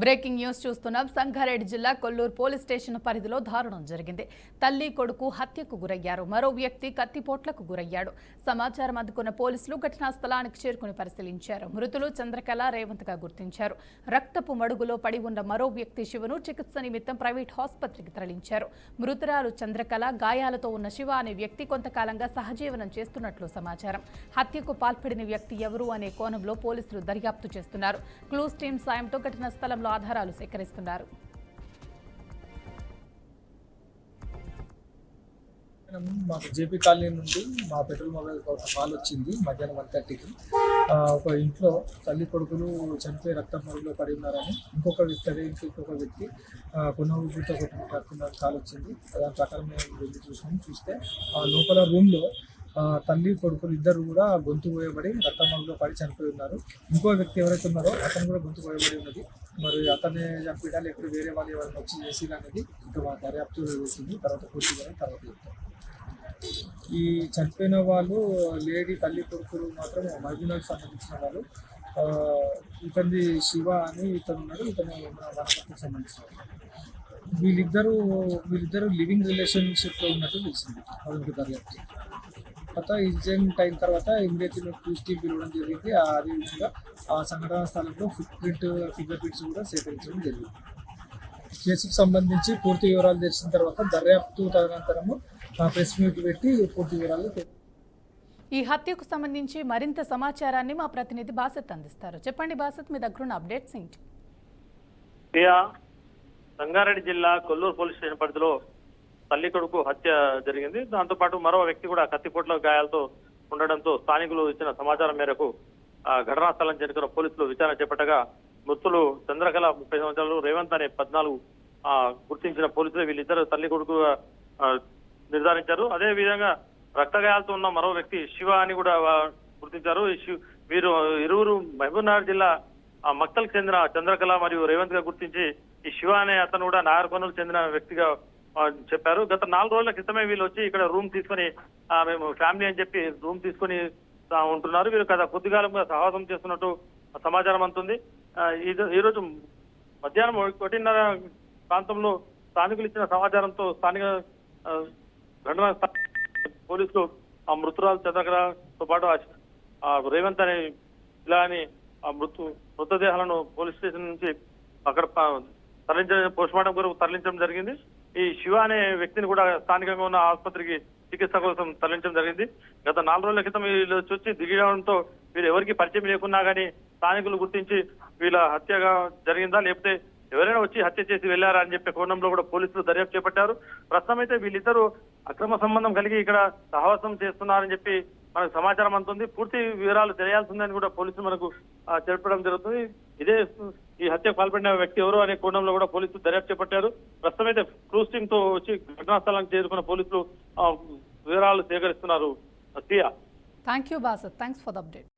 Breaking news చూస్తున్నాం. సంగారెడ్డి జిల్లా Kolluru police station పరిధిలో దారుణం జరిగింది. తల్లి కొడుకు హత్యకు గురయ్యారు. మరో వ్యక్తి కత్తిపోట్లకు గురయ్యాడు. సమాచారం అందుకున్న పోలీసులు ఘటనా స్థలానికి చేరుకుని పరిశీలించారు. మృతులు చంద్రకళ, రేవంత్ గా గుర్తించారు. రక్తపు మడుగులో పడి ఉన్న మరో వ్యక్తి శివను చికిత్స నిమిత్తం ప్రైవేట్ ఆసుపత్రికి తరలించారు. మృతురాలు చంద్రకళ, గాయాలతో ఉన్న శివ అనే వ్యక్తి కొంతకాలంగా సహజీవనం చేస్తున్నట్లు సమాచారం. హత్యకు పాల్పడిన వ్యక్తి ఎవరు అనే కోణంలో పోలీసులు దర్యాప్తు చేస్తున్నారు. క్లూస్ టీం సాయంతో ఘటనా స్థలంలో ఆధారాలు సేకరిస్తున్నారు. మాకు జేపీ కాలనీ నుండి మా పెట్రోల్ మొబైల్ కాల్ వచ్చింది మధ్యాహ్నం 1:30కి. ఒక ఇంట్లో తల్లి కొడుకులు చనిపోయి రక్తం మరుగులో పడి ఉన్నారని ఇంకొక వ్యక్తి పునఃతో కొట్టిన కాల్ వచ్చింది. దాని ప్రకారం మేము వెళ్ళి చూస్తే లోపల రూమ్లో తల్లి కొడుకులు ఇద్దరు కూడా గొంతు కోయబడి రక్తం మరుగులో పడి చనిపోయి ఉన్నారు. ఇంకో వ్యక్తి ఎవరైతే ఉన్నారో అతను కూడా గొంతు కోయబడి ఉన్నది. మరి అతన్ని చంపేయడా లేకపోతే వేరే వాళ్ళు ఎవరైనా వచ్చి చేసి అనేది ఇంకా మా దర్యాప్తు వేసింది. తర్వాత పూర్తిగా తర్వాత చెప్తాం. ఈ చనిపోయిన వాళ్ళు లేడీ తల్లి కొడుకులు మాత్రం మహబూబ్నగర్కి సంబంధించిన వాళ్ళు. ఇతని శివ అని ఇతను ఉన్నాడు. ఇతను మన వనపర్తికి సంబంధించిన వాళ్ళు. వీళ్ళిద్దరు లివింగ్ రిలేషన్షిప్లో ఉన్నట్టు తెలిసింది వాళ్ళకి దర్యాప్తు. తర్వాత ఇన్సిడెంట్ అయిన తర్వాత ఇమీడియట్లీ మేము క్లూస్ టీం పిలవడం జరిగింది. అదేవిధంగా ఆ సంఘటన స్థలంలో ఫింగర్ ప్రింట్స్ కూడా సేకరించడం జరిగింది. కేసుకు సంబంధించి పూర్తి వివరాలు తెలిసిన తర్వాత దర్యాప్తు తదనంతరము ప్రెస్ మీట్ పెట్టి పూర్తి వివరాలు. ఈ హత్యకు సంబంధించి మరింత సమాచారాన్ని మా ప్రతినిధి బాసత్ అందిస్తారు. చెప్పండి బాసత్, మీ దగ్గరున్న అప్డేట్స్ ఏంటి? సంగారెడ్డి జిల్లా కొల్లూరు పోలీస్ స్టేషన్ పరిధిలో తల్లి కొడుకు హత్య జరిగింది. దాంతోపాటు మరో వ్యక్తి కూడా కత్తిపోట్ల గాయాలతో ఉండడంతో స్థానికులు ఇచ్చిన సమాచారం మేరకు ఘటనా స్థలం చేరుకున్న పోలీసులు విచారణ చేపట్టగా మృతులు చంద్రకళ 30 సంవత్సరాలు, రేవంత్ అనే 14 గుర్తించిన పోలీసులు వీళ్ళిద్దరు తల్లి కొడుకు నిర్ధారించారు. అదే విధంగా రక్తగాయాలతో ఉన్న మరో వ్యక్తి శివ అని కూడా గుర్తించారు. వీరు ఇరువురు మహబూబ్నగర్ జిల్లా మక్తల్కి చెందిన చంద్రకళ మరియు రేవంత్ గా గుర్తించి ఈ శివ అనే అతను కూడా నాగర్కొండకు చెందిన వ్యక్తిగా చెప్పారు. గత 4 రోజుల క్రితమే వీళ్ళు వచ్చి ఇక్కడ రూమ్ తీసుకొని మేము ఫ్యామిలీ అని చెప్పి రూమ్ తీసుకొని ఉంటున్నారు. వీరు గత కొద్దికాలంగా సహవాసం చేస్తున్నట్టు సమాచారం అందుతుంది. ఈ రోజు మధ్యాహ్నం 1:30 ప్రాంతంలో స్థానికులు ఇచ్చిన సమాచారంతో స్థానిక ఘటనా పోలీసులు ఆ మృతురాలు చంద్రకళతో పాటు రేవంత్ అనే ఇలా అని మృతదేహాలను పోలీస్ స్టేషన్ నుంచి అక్కడ తరలించడం, పోస్ట్మార్టం కొరకు తరలించడం జరిగింది. ఈ శివ అనే వ్యక్తిని కూడా స్థానికంగా ఉన్న ఆసుపత్రికి చికిత్స కోసం తరలించడం జరిగింది. గత 4 రోజుల క్రితం వీళ్ళు వచ్చి దిగడంతో వీరు ఎవరికి పరిచయం లేకున్నా కానీ స్థానికులు గుర్తించి వీళ్ళ హత్యగా జరిగిందా లేకపోతే ఎవరైనా వచ్చి హత్య చేసి వెళ్లారా అని చెప్పే కోణంలో కూడా పోలీసులు దర్యాప్తు చేపట్టారు. ప్రస్తుతం అయితే వీళ్ళిద్దరూ అక్రమ సంబంధం కలిగి ఇక్కడ సహవాసం చేస్తున్నారని చెప్పి మనకు సమాచారం అందుతుంది. పూర్తి వివరాలు తెలియాల్సిందని కూడా పోలీసులు మనకు తెలపడం జరుగుతుంది. ఇదే ఈ హత్యకు పాల్పడిన వ్యక్తి ఎవరు అనే కోణంలో కూడా పోలీసులు దర్యాప్తు చేపట్టారు. ప్రస్తుతం అయితే క్రూజ్ టీమ్ తో వచ్చి ఘటనా స్థలానికి చేరుకున్న పోలీసులు వివరాలు సేకరిస్తున్నారు. థ్యాంక్ యూ బాసత్, థ్యాంక్స్ ఫర్ ద అప్డేట్.